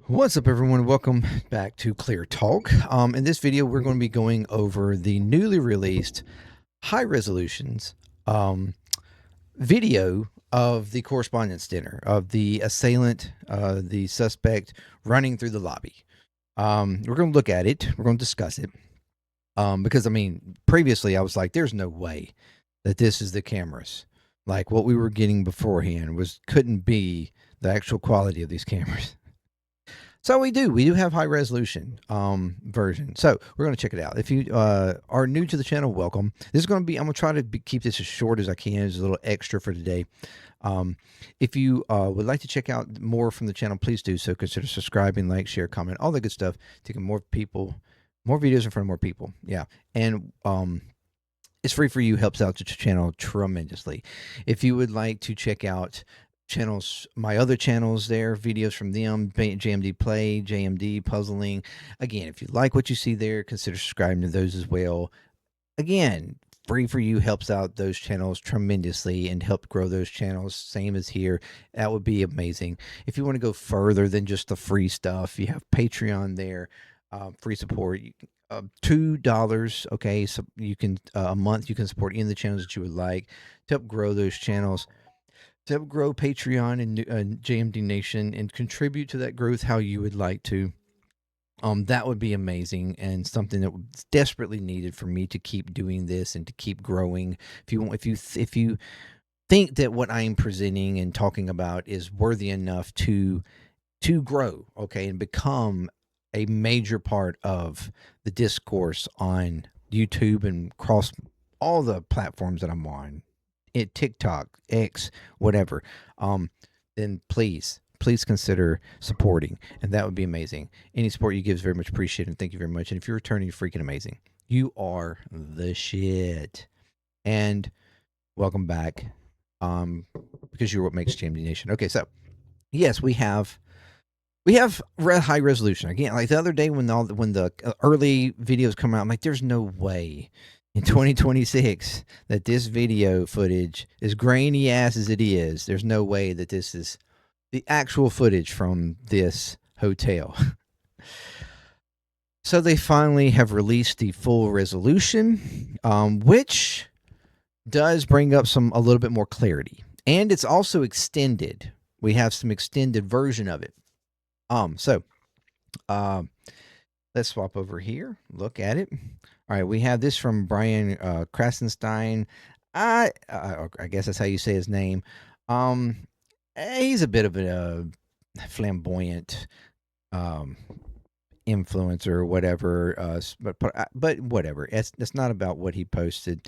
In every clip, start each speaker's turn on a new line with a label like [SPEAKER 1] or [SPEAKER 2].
[SPEAKER 1] What's up, everyone? Welcome back to ClearTalk. In this video, we're going to be going over the newly released high resolutions video of the correspondence dinner of the assailant, the suspect running through the lobby. We're going to look at it. We're going to discuss it. Because, I mean, previously I was like, there's no way that this is the cameras. Like what we were getting beforehand couldn't be the actual quality of these cameras. So we do have high resolution version. So we're going to check it out. If you are new to the channel, welcome. This is going to be, I'm going to try to keep this as short as I can. It's a little extra for today. If you would like to check out more from the channel, please do so. Consider subscribing, like, share, comment, all the good stuff. Taking more videos in front of more people. Yeah. And it's free for you, helps out the channel tremendously. If you would like to check out channels, my other channels there, videos from them, JMDPLAY, JMD Puzzling. Again, if you like what you see there, consider subscribing to those as well. Again, free for you, helps out those channels tremendously and help grow those channels. Same as here. That would be amazing. If you want to go further than just the free stuff, you have Patreon there, free support. $2, okay, so you can a month you can support any of the channels that you would like to help grow those channels, to help grow Patreon and JMD Nation, and contribute to that growth how you would like to. That would be amazing, and something that was desperately needed for me to keep doing this and to keep growing. If you think that what I'm presenting and talking about is worthy enough to grow, okay, and become a major part of the discourse on YouTube and across all the platforms that I'm on, TikTok, X, whatever, then please consider supporting, and that would be amazing. Any support you give is very much appreciated, and thank you very much. And if you're returning, you're freaking amazing. You are the shit. And welcome back, because you're what makes JMD Nation. Okay, so yes, we have high resolution. Again, like the other day when the early videos come out, I'm like, there's no way in 2026 that this video footage, as grainy ass as it is, there's no way that this is the actual footage from this hotel. So they finally have released the full resolution, which does bring up a little bit more clarity, and it's also extended. We have some extended version of it. Let's swap over here. Look at it. All right, we have this from Brian Krasenstein. I guess that's how you say his name. He's a bit of a flamboyant influencer or whatever. But whatever. It's not about what he posted.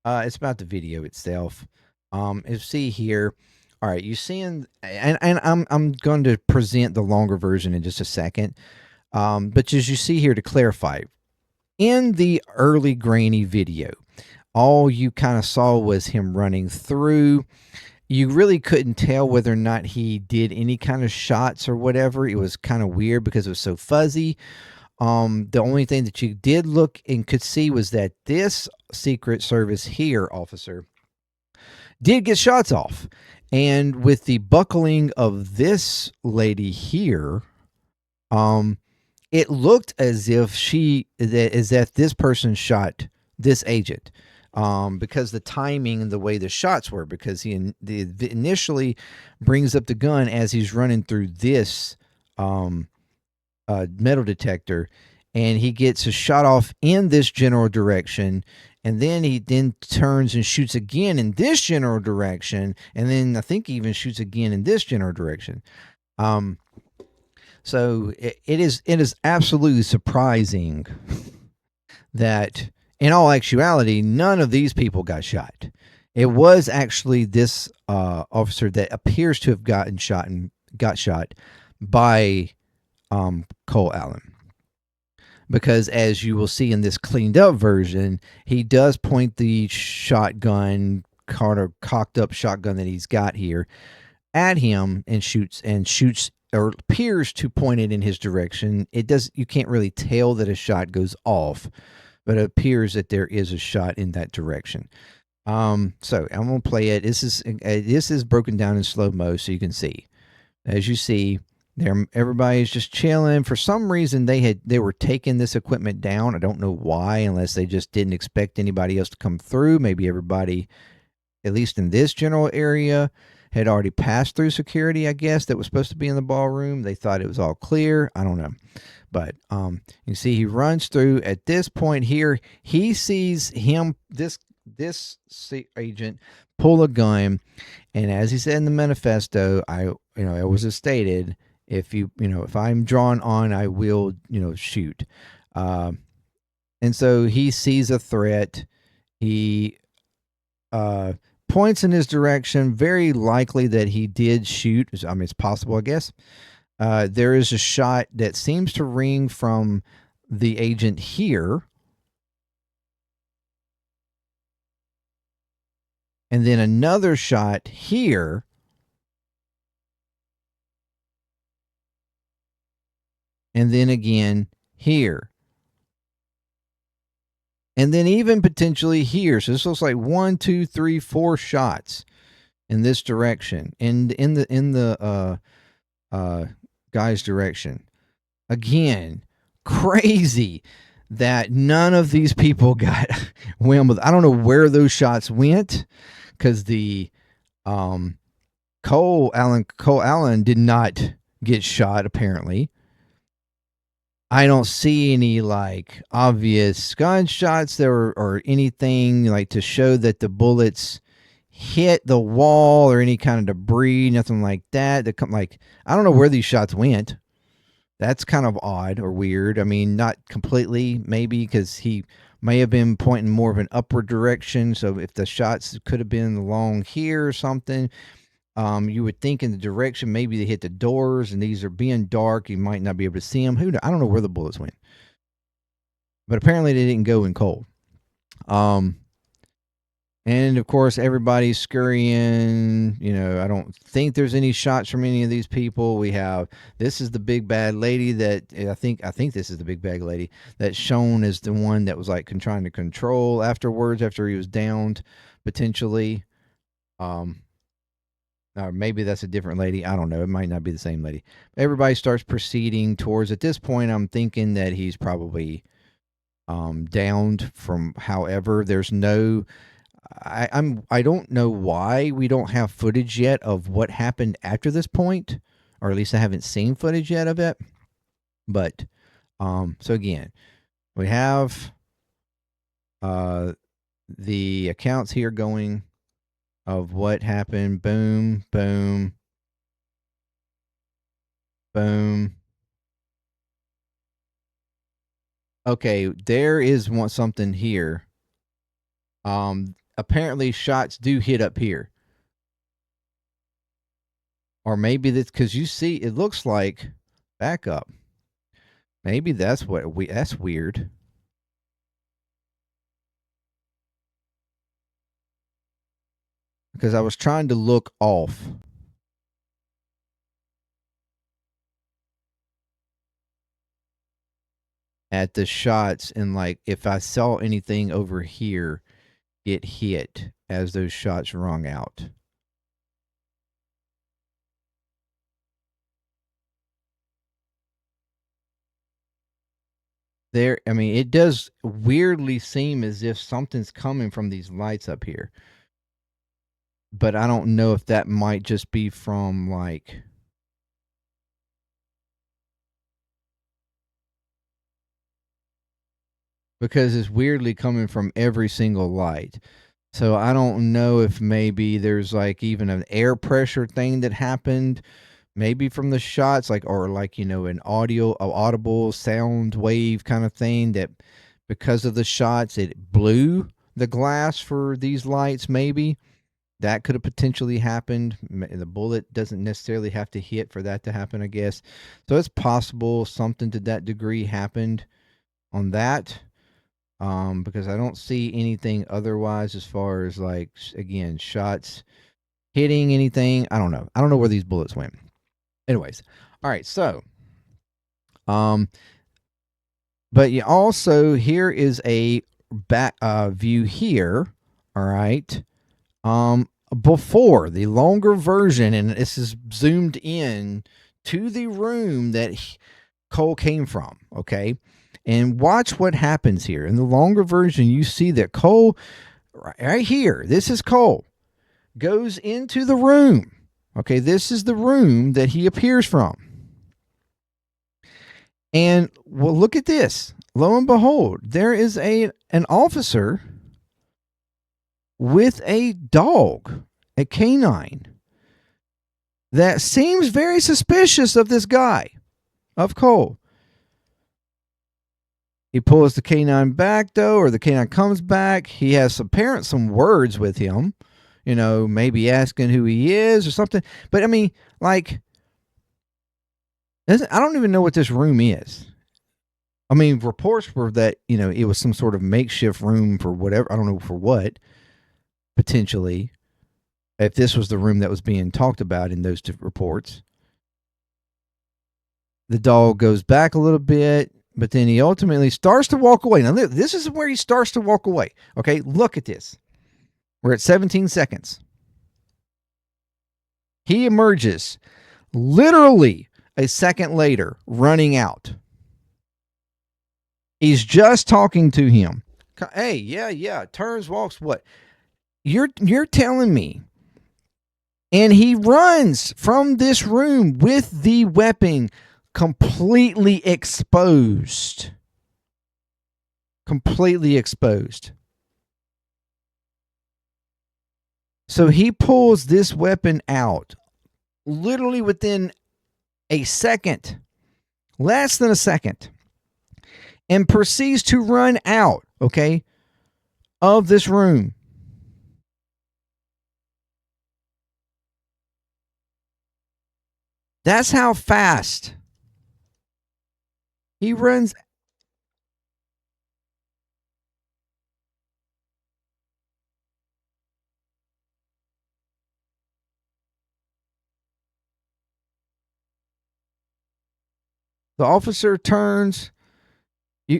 [SPEAKER 1] It's about the video itself. You see here. All right, you seeing, and I'm going to present the longer version in just a second. But as you see here, to clarify, in the early grainy video, all you kind of saw was him running through. You really couldn't tell whether or not he did any kind of shots or whatever. It was kind of weird because it was so fuzzy. The only thing that you did look and could see was that this Secret Service here officer did get shots off. And with the buckling of this lady here, it looked as if this person shot this agent, because the timing and the way the shots were, because he initially brings up the gun as he's running through this metal detector, and he gets a shot off in this general direction. And then he turns and shoots again in this general direction. And then I think he even shoots again in this general direction. So it is absolutely surprising that in all actuality, none of these people got shot. It was actually this officer that appears to have got shot by Cole Allen. Because as you will see in this cleaned up version, he does point the shotgun, cocked up shotgun that he's got here at him and shoots, or appears to point it in his direction. You can't really tell that a shot goes off, but it appears that there is a shot in that direction. So I'm going to play it. This is broken down in slow-mo so you can see. As you see, Everybody's just chilling. For some reason, they were taking this equipment down. I don't know why, unless they just didn't expect anybody else to come through. Maybe everybody, at least in this general area, had already passed through security, I guess, that was supposed to be in the ballroom. They thought it was all clear. I don't know. But you see he runs through. At this point here, he sees this agent pull a gun, and as he said in the manifesto, it was stated, if I'm drawn on, I will shoot. And so he sees a threat. He points in his direction. Very likely that he did shoot. I mean, it's possible, I guess. There is a shot that seems to ring from the agent here. And then another shot here. And then again here. And then even potentially here. So this looks like 1, 2, 3, 4 shots in this direction. And in the guy's direction. Again, crazy that none of these people got wham with. I don't know where those shots went, because the Cole Allen did not get shot, apparently. I don't see any like obvious gunshots there or anything like to show that the bullets hit the wall or any kind of debris, nothing like that. I don't know where these shots went. That's kind of odd or weird. I mean, not completely, maybe, because he may have been pointing more of an upward direction. So if the shots could have been along here or something, you would think in the direction maybe they hit the doors, and these are being dark. You might not be able to see them. I don't know where the bullets went, but apparently they didn't go in cold. And of course, everybody's scurrying. I don't think there's any shots from any of these people. This is the big bad lady that I think this is the big bad lady that's shown as the one that was like trying to control afterwards after he was downed, potentially. Or maybe that's a different lady. I don't know. It might not be the same lady. Everybody starts proceeding towards. At this point, I'm thinking that he's probably downed from. However, there's no. I don't know why we don't have footage yet of what happened after this point, or at least I haven't seen footage yet of it. But so again, we have the accounts here going of what happened. Boom, boom, boom. Okay, there is something here. Apparently shots do hit up here. Or maybe that's because you see, it looks like, back up. Maybe that's that's weird. Because I was trying to look off. At the shots, and like if I saw anything over here get hit as those shots rung out. I mean, it does weirdly seem as if something's coming from these lights up here. But I don't know if that might just be from like. Because it's weirdly coming from every single light. So I don't know if maybe there's like even an air pressure thing that happened, maybe from the shots, like, or like, an audible sound wave kind of thing that because of the shots, it blew the glass for these lights. Maybe that could have potentially happened. The bullet doesn't necessarily have to hit for that to happen, I guess. So it's possible something to that degree happened on that. Because I don't see anything otherwise as far as like, again, shots hitting anything. I don't know. I don't know where these bullets went. Anyways, all right. So, but you also, here is a back view here. All right. Before the longer version, and this is zoomed in to the room that Cole came from, okay? And watch what happens here. In the longer version, you see that Cole, right here, this is Cole, goes into the room. Okay, this is the room that he appears from. And well, look at this. Lo and behold, there is an officer with a dog, a canine, that seems very suspicious of this guy, of Cole. He pulls the canine back, though, or the canine comes back. He has some words with him, maybe asking who he is or something. But I mean, like, I don't even know what this room is. I mean, reports were that, it was some sort of makeshift room for whatever. I don't know for what, potentially, if this was the room that was being talked about in those reports. The dog goes back a little bit, but then he ultimately starts to walk away. Now, this is where he starts to walk away. Okay, look at this. We're at 17 seconds. He emerges literally a second later, running out. He's just talking to him. Hey, yeah, turns, walks, what? You're telling me. And he runs from this room with the weapon completely exposed. Completely exposed. So he pulls this weapon out literally within a second, less than a second, and proceeds to run out, okay, of this room. That's how fast he runs. The officer turns.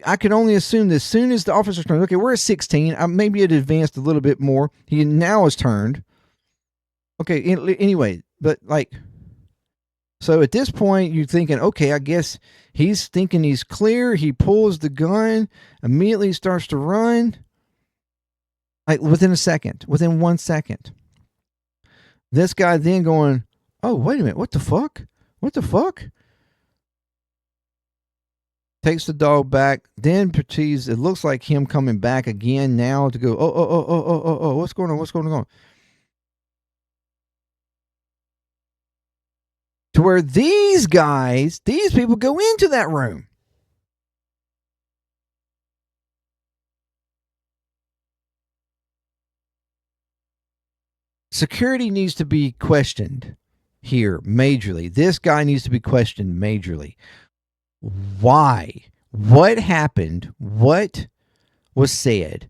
[SPEAKER 1] I can only assume that as soon as the officer turns, okay, we're at 16. Maybe it advanced a little bit more. He now has turned. Okay, anyway, but like, so at this point, you're thinking, okay, I guess he's thinking he's clear. He pulls the gun, immediately starts to run. Like within 1 second. This guy then going, oh, wait a minute, what the fuck? What the fuck? Takes the dog back, then proceeds, it looks like him coming back again now to go, oh, what's going on? To where these people go into that room. Security needs to be questioned here majorly. This guy needs to be questioned majorly. Why? What happened? What was said?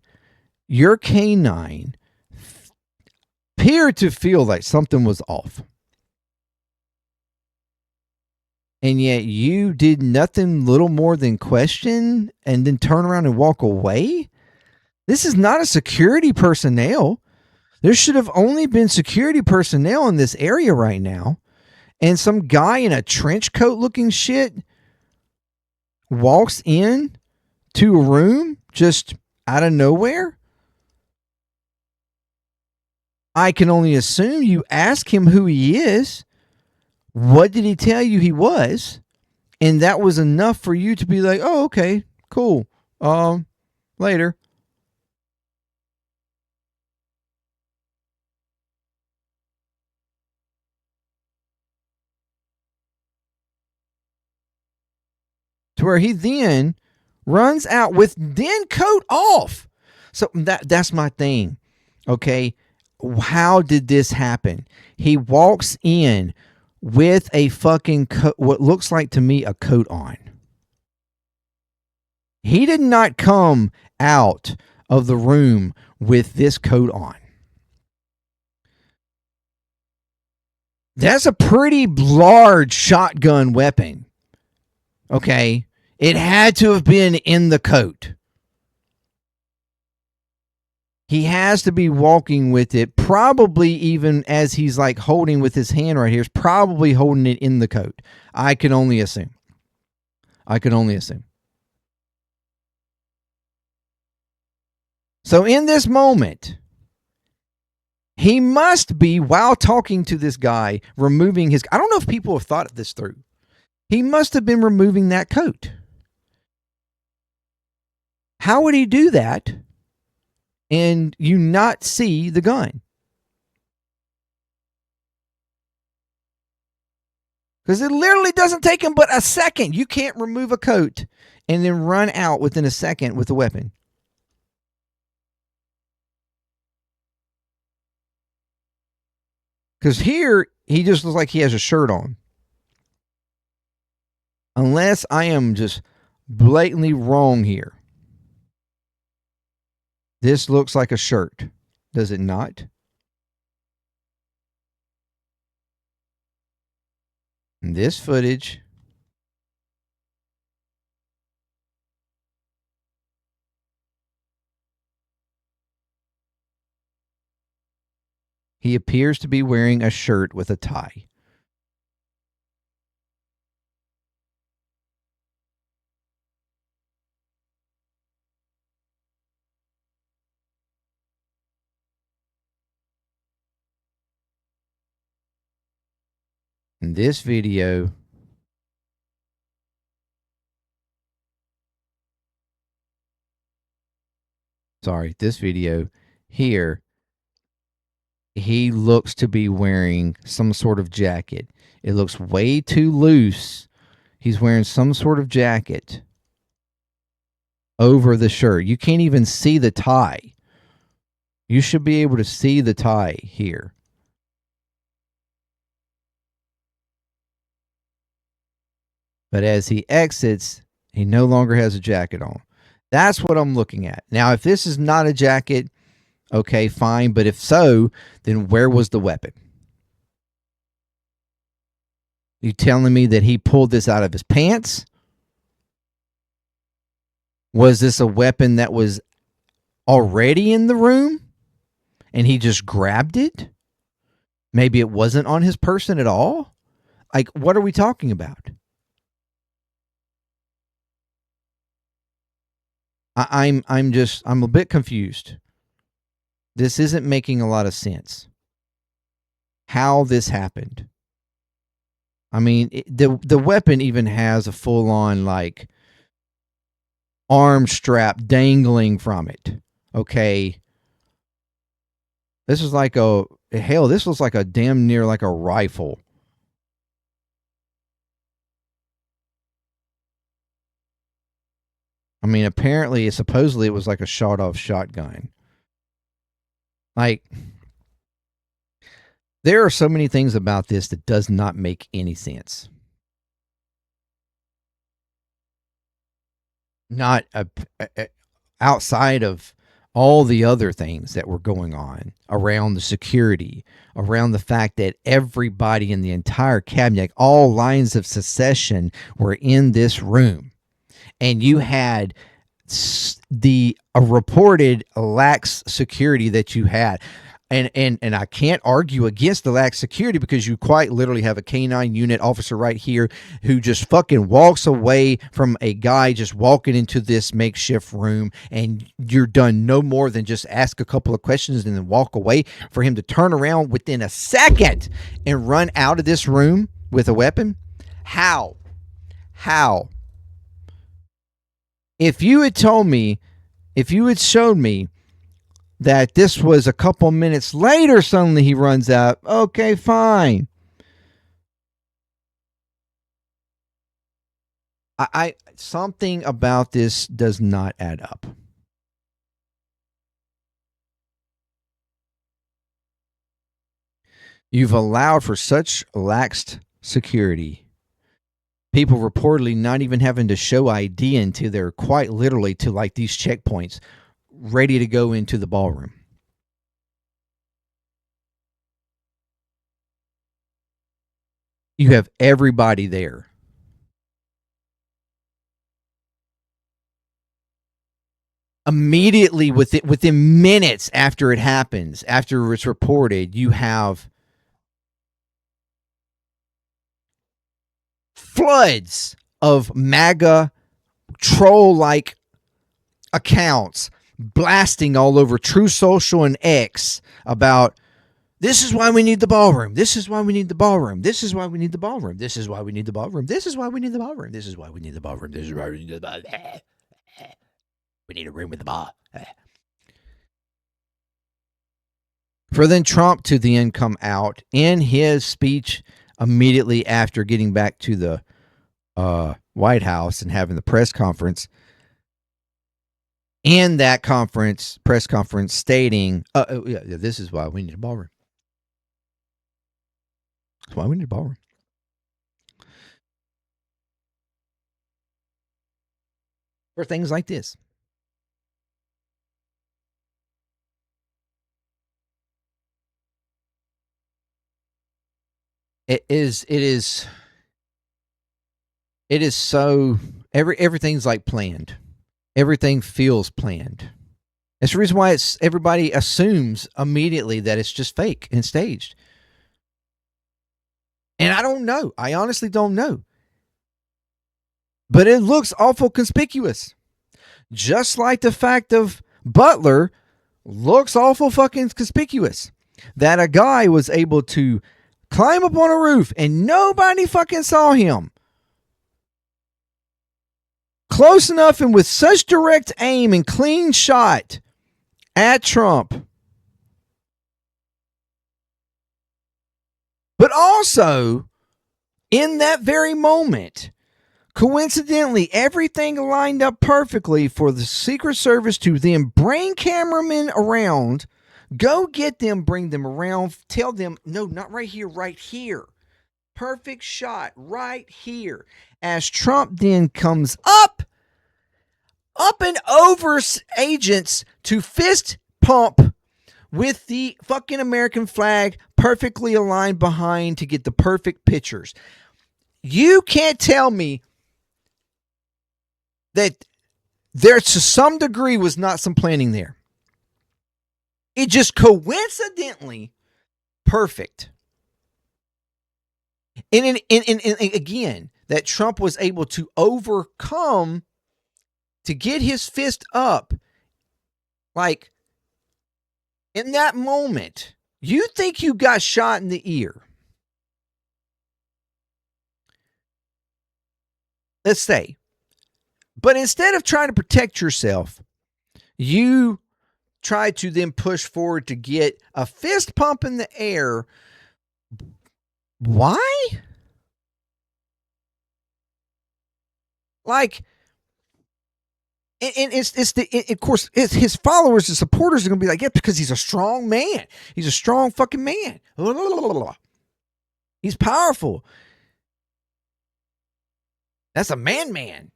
[SPEAKER 1] Your canine appeared to feel like something was off. And yet you did nothing little more than question and then turn around and walk away? This is not a security personnel. There should have only been security personnel in this area right now. And some guy in a trench coat looking shit walks in to a room just out of nowhere. I can only assume you ask him who he is. What did he tell you he was? And that was enough for you to be like, oh, okay, cool. Later. To where he then runs out with then coat off. So that's my thing. Okay. How did this happen? He walks in with a fucking coat, what looks like to me a coat on. He did not come out of the room with this coat on. That's a pretty large shotgun weapon. Okay. It had to have been in the coat. He has to be walking with it, probably even as he's like holding with his hand right here, is probably holding it in the coat. I can only assume. So in this moment, he must be, while talking to this guy, removing his. I don't know if people have thought this through. He must have been removing that coat. How would he do that and you not see the gun? Because it literally doesn't take him but a second. You can't remove a coat and then run out within a second with a weapon. Because here, he just looks like he has a shirt on. Unless I am just blatantly wrong here. This looks like a shirt. Does it not? And this footage. He appears to be wearing a shirt with a tie. In this video, this video here, he looks to be wearing some sort of jacket. It looks way too loose. He's wearing some sort of jacket over the shirt. You can't even see the tie. You should be able to see the tie here. But as he exits, he no longer has a jacket on. That's what I'm looking at. Now, if this is not a jacket, okay, fine. But if so, then where was the weapon? You telling me that he pulled this out of his pants? Was this a weapon that was already in the room and he just grabbed it? Maybe it wasn't on his person at all? Like, what are we talking about? I'm a bit confused. This isn't making a lot of sense. How this happened. I mean, the weapon even has a full on like arm strap dangling from it. Okay. This is like this was like a damn near like a rifle. I mean, apparently, supposedly it was like a shot-off shotgun. Like, there are so many things about this that does not make any sense. Not outside of all the other things that were going on around the security, around the fact that everybody in the entire cabinet, all lines of succession were in this room. And you had the reported lax security that you had. And I can't argue against the lax security because you quite literally have a K9 unit officer right here who just fucking walks away from a guy just walking into this makeshift room, and you're done no more than just ask a couple of questions and then walk away, for him to turn around within a second and run out of this room with a weapon. How? If you had told me, if you had shown me that this was a couple minutes later, suddenly he runs out, okay, fine. Something about this does not add up. You've allowed for such lax security. People reportedly not even having to show ID until they're quite literally to like these checkpoints, ready to go into the ballroom. You have everybody there. immediately within minutes after it happens, after it's reported, you have floods of MAGA troll-like accounts blasting all over True Social and X about this is why we need the ballroom. This is why we need the ballroom. This is why we need the ballroom. This is why we need the ballroom. This is why we need the ballroom. This is why we need the ballroom. This is why we need the ballroom. We need a room with the bar. For then Trump to then come out in his speech immediately after getting back to the White House and having the press conference. In that press conference, stating, this is why we need a ballroom. That's why we need a ballroom. For things like this. It is so everything's like planned. Everything feels planned. That's the reason why everybody assumes immediately that it's just fake and staged. And I don't know. I honestly don't know. But it looks awful conspicuous. Just like the fact of Butler looks awful fucking conspicuous. That a guy was able to climb up on a roof and nobody fucking saw him. Close enough and with such direct aim and clean shot at Trump. But also, in that very moment, coincidentally, everything lined up perfectly for the Secret Service to then bring cameramen around, go get them, bring them around, tell them, no, not right here, right here. Perfect shot right here. As Trump then comes up and over agents to fist pump with the fucking American flag perfectly aligned behind to get the perfect pictures. You can't tell me that there to some degree was not some planning there. It just coincidentally perfect. And again, that Trump was able to overcome to get his fist up. Like, in that moment, you think you got shot in the ear. Let's say. But instead of trying to protect yourself, you try to then push forward to get a fist pump in the air. Why? Like, and of course, his followers and supporters are going to be like, yeah, because he's a strong man. He's a strong fucking man. He's powerful. That's a man.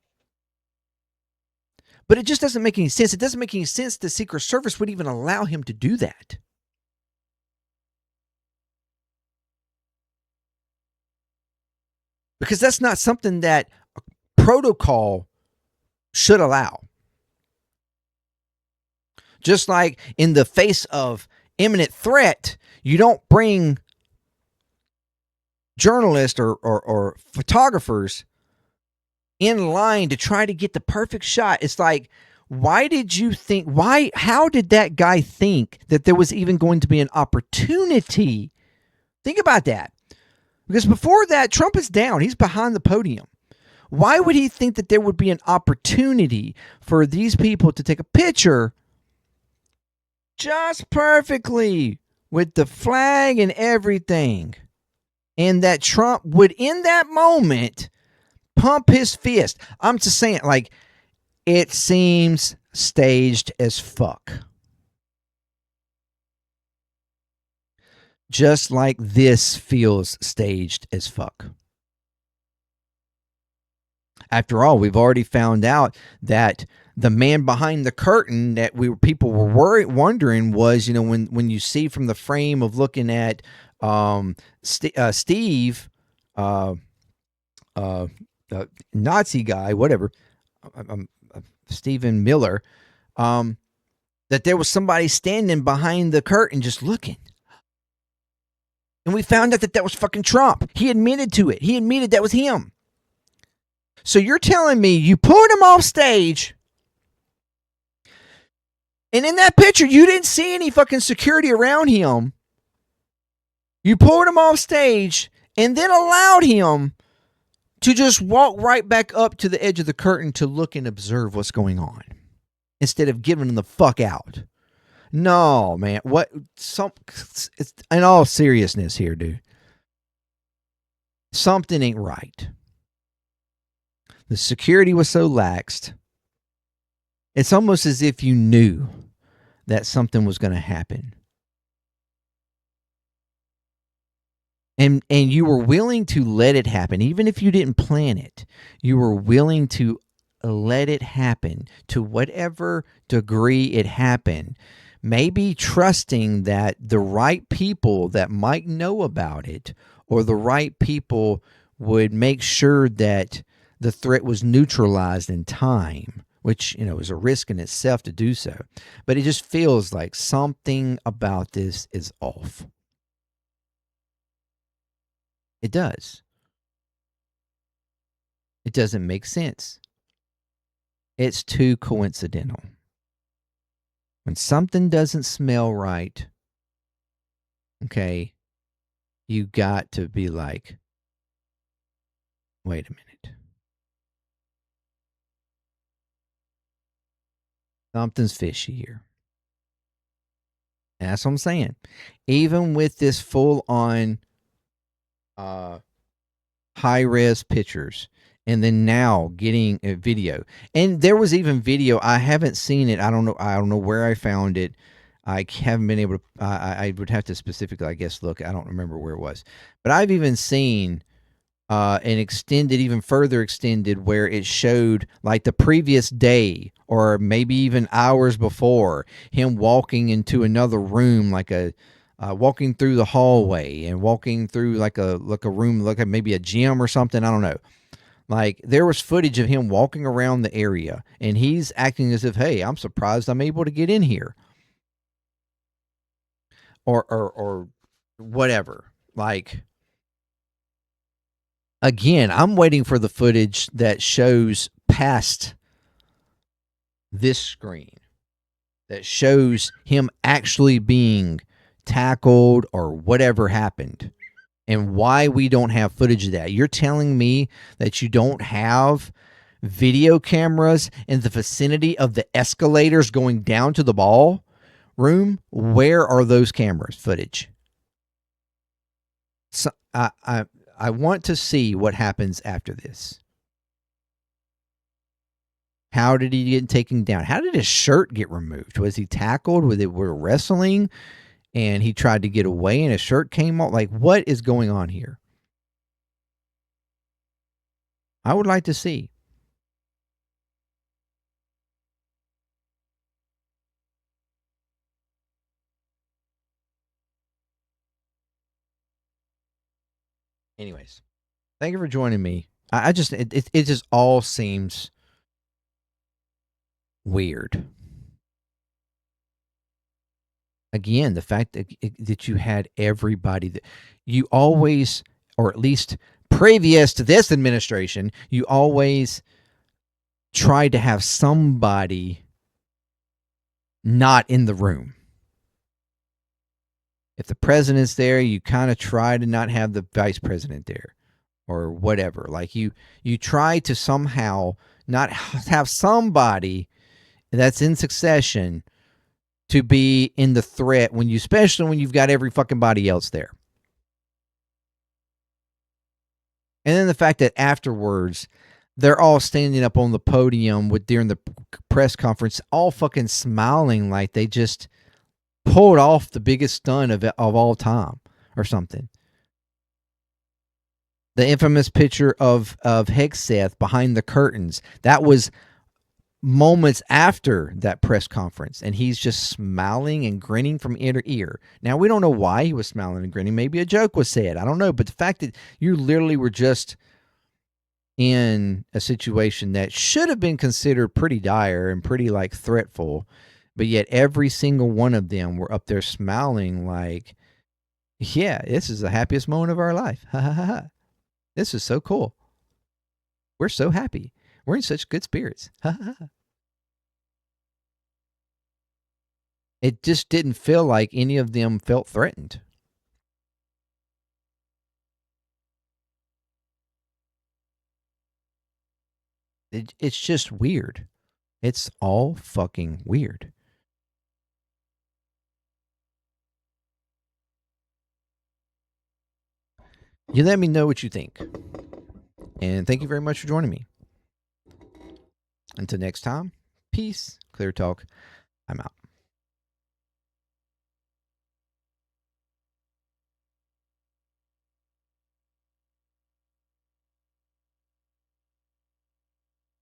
[SPEAKER 1] But it just doesn't make any sense. It doesn't make any sense the Secret Service would even allow him to do that. Because that's not something that protocol should allow. Just like in the face of imminent threat, you don't bring journalists or photographers in line to try to get the perfect shot. It's like, how did that guy think that there was even going to be an opportunity? Think about that. Because before that, Trump is down. He's behind the podium. Why would he think that there would be an opportunity for these people to take a picture just perfectly with the flag and everything? And that Trump would, in that moment, pump his fist. I'm just saying, like, it seems staged as fuck. Just like this feels staged as fuck. After all, we've already found out that the man behind the curtain that people were wondering was, when you see from the frame of looking at Steve, Nazi guy, whatever, Stephen Miller, that there was somebody standing behind the curtain just looking. And we found out that that was fucking Trump. He admitted to it. He admitted that was him. So you're telling me you pulled him off stage, and in that picture, you didn't see any fucking security around him. You pulled him off stage and then allowed him to just walk right back up to the edge of the curtain to look and observe what's going on instead of giving him the fuck out. No, man. What? It's, in all seriousness here, dude. Something ain't right. The security was so laxed. It's almost as if you knew that something was going to happen. And you were willing to let it happen. Even if you didn't plan it, you were willing to let it happen to whatever degree it happened. Maybe trusting that the right people that might know about it, or the right people would make sure that the threat was neutralized in time, which, you know, is a risk in itself to do so. But it just feels like something about this is off. It does. It doesn't make sense. It's too coincidental. When something doesn't smell right, okay, you got to be like, wait a minute. Something's fishy here. And that's what I'm saying. Even with this full-on high-res pictures, and then now getting a video, and there was even video. I haven't seen it. I don't know where I found it. I haven't been able to. I would have to specifically, I guess, look. I don't remember where it was, but I've even seen an extended, even further extended, where it showed like the previous day or maybe even hours before him walking into another room, like a walking through the hallway and walking through like a room, like maybe a gym or something. I don't know. Like, there was footage of him walking around the area, and he's acting as if, hey, I'm surprised I'm able to get in here. Or whatever. Like, again, I'm waiting for the footage that shows past this screen, that shows him actually being tackled or whatever happened. And why we don't have footage of that. You're telling me that you don't have video cameras in the vicinity of the escalators going down to the ballroom? Where are those cameras footage? So I want to see what happens after this. How did he get taken down? How did his shirt get removed? Was he tackled? Were wrestling? And he tried to get away and his shirt came off. Like, what is going on here? I would like to see. Anyways, thank you for joining me. It just all seems weird. Again, the fact that you had everybody that you always, or at least previous to this administration, you always tried to have somebody not in the room. If the president's there, you kind of try to not have the vice president there or whatever. Like you try to somehow not have somebody that's in succession to be in the threat when you, especially when you've got every fucking body else there. And then the fact that afterwards they're all standing up on the podium during the press conference, all fucking smiling like they just pulled off the biggest stunt of all time or something. The infamous picture of Hegseth behind the curtains, that was moments after that press conference, and he's just smiling and grinning from ear to ear. Now, we don't know why he was smiling and grinning. Maybe a joke was said. I don't know. But the fact that you literally were just in a situation that should have been considered pretty dire and pretty like threatful, but yet every single one of them were up there smiling like, yeah, this is the happiest moment of our life. Ha ha ha ha. This is so cool. We're so happy. We're in such good spirits. Ha ha ha. It just didn't feel like any of them felt threatened. It's just weird. It's all fucking weird. You let me know what you think. And thank you very much for joining me. Until next time, peace, clear talk. I'm out.